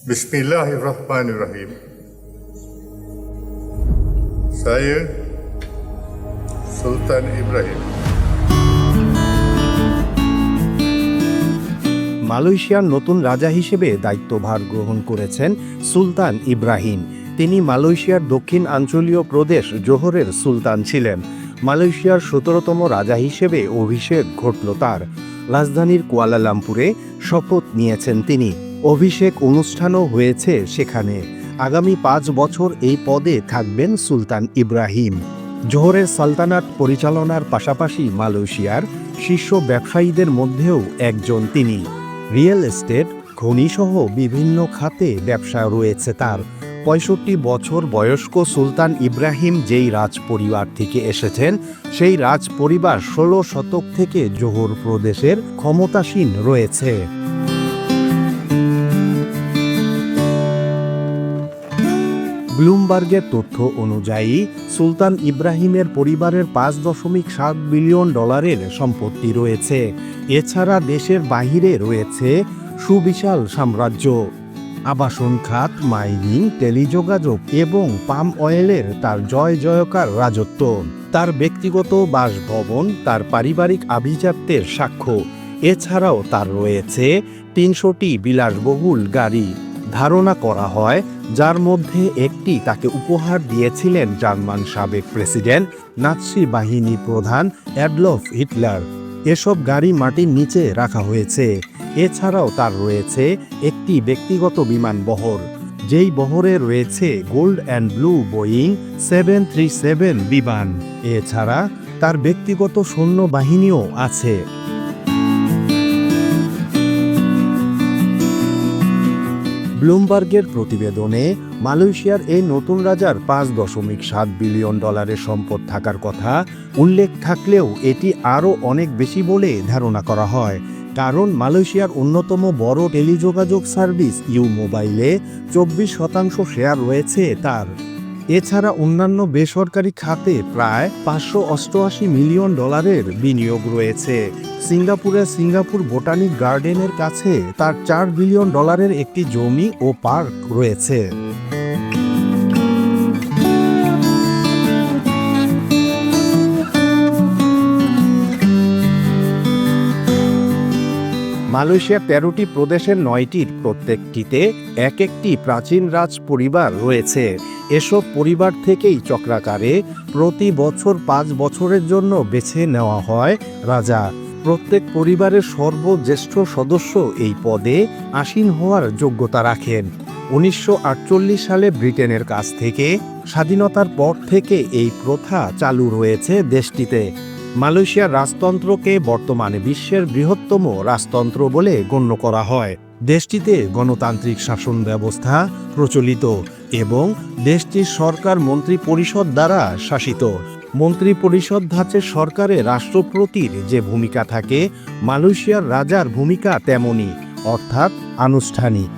Bismillahirrahmanirrahim. Saya Sultan Ibrahim. মালয়েশিয়ার নতুন রাজা হিসেবে দায়িত্বভার গ্রহণ করেছেন সুলতান ইব্রাহিম। তিনি মালয়েশিয়ার দক্ষিণ আঞ্চলীয় প্রদেশ জোহরের সুলতান ছিলেন। মালয়েশিয়ার ১৭তম রাজা হিসেবে অভিষেক ঘটল তার। রাজধানীর কুয়ালালামপুরে শপথ নিয়েছেন তিনি। অভিষেক অনুষ্ঠানও হয়েছে সেখানে। আগামী ৫ বছর এই পদে থাকবেন সুলতান ইব্রাহিম। জোহরের সালতানাত পরিচালনার পাশাপাশি মালয়েশিয়ার শীর্ষ ব্যবসায়ীদের মধ্যেও একজন তিনি। রিয়েল এস্টেট, খনিসহ বিভিন্ন খাতে ব্যবসা রয়েছে তার। ৬৫ বছর বয়স্ক সুলতান ইব্রাহিম যেই রাজ পরিবার থেকে এসেছেন, সেই রাজ পরিবার ১৬ শতক থেকে জোহর প্রদেশের ক্ষমতাসীন রয়েছে। ব্লুমবার্গের তথ্য অনুযায়ী সুলতান ইব্রাহিমের পরিবারের ৫.৭ বিলিয়ন ডলারের সম্পত্তি রয়েছে। এছাড়া দেশের বাহিরে রয়েছে সুবিশাল সাম্রাজ্য। আবাসন খাত, মাইনিং, টেলিযোগাযোগ এবং পাম অয়েলের তার জয় জয়কার রাজত্ব। তার ব্যক্তিগত বাসভবন তার পারিবারিক আভিজাত্যের সাক্ষ্য। এছাড়াও তার রয়েছে ৩০০টি বিলাসবহুল গাড়ি। ধারণা করা হয় যার মধ্যে একটি তাকে উপহার দিয়েছিলেন জার্মান সাবেক প্রেসিডেন্ট, নাৎসি বাহিনী প্রধান অ্যাডলফ হিটলার। এসব গাড়ি মাটির নিচে রাখা হয়েছে। এছাড়াও তার রয়েছে একটি ব্যক্তিগত বিমানবহর, যেই বহরে রয়েছে গোল্ড অ্যান্ড ব্লু বোয়িং 737 বিমান। এছাড়া তার ব্যক্তিগত সৈন্যবাহিনীও আছে। ব্লুমবার্গের প্রতিবেদনে মালয়েশিয়ার এই নতুন রাজার ৫.৭ বিলিয়ন ডলারের সম্পদ থাকার কথা উল্লেখ থাকলেও এটি আরও অনেক বেশি বলে ধারণা করা হয়। কারণ মালয়েশিয়ার অন্যতম বড় টেলিযোগাযোগ সার্ভিস ইউ মোবাইলে ২৪% শেয়ার রয়েছে তার। এছাড়া অন্যান্য বেসরকারি খাতে প্রায় ৫৮৮ মিলিয়ন ডলারের বিনিয়োগ রয়েছে। সিঙ্গাপুরের সিঙ্গাপুর বোটানিক গার্ডেনের কাছে তার ৪ বিলিয়ন ডলারের একটি জমি ও পার্ক রয়েছে। মালয়েশিয়ার ১৩টি প্রদেশের ৯টির প্রত্যেকটিতে এক একটি প্রাচীন রাজ পরিবার রয়েছে। এসব পরিবার থেকেই চক্রাকারে প্রতি বছর ৫ বছরের জন্য বেছে নেওয়া হয় রাজা। প্রত্যেক পরিবারের সর্বজ্যেষ্ঠ সদস্য এই পদে আসীন হওয়ার যোগ্যতা রাখেন। ১৯৪৮ সালে ব্রিটেনের কাছ থেকে স্বাধীনতার পর থেকে এই প্রথা চালু রয়েছে দেশটিতে। মালয়েশিয়ার রাজতন্ত্রকে বর্তমানে বিশ্বের বৃহত্তম রাজতন্ত্র বলে গণ্য করা হয়। দেশটিতে গণতান্ত্রিক শাসন ব্যবস্থা প্রচলিত এবং দেশটির সরকার মন্ত্রী পরিষদ দ্বারা শাসিত। মন্ত্রী পরিষদ ধাঁচের সরকারে রাষ্ট্রপতির যে ভূমিকা থাকে, মালয়েশিয়ার রাজার ভূমিকা তেমনই, অর্থাৎ আনুষ্ঠানিক।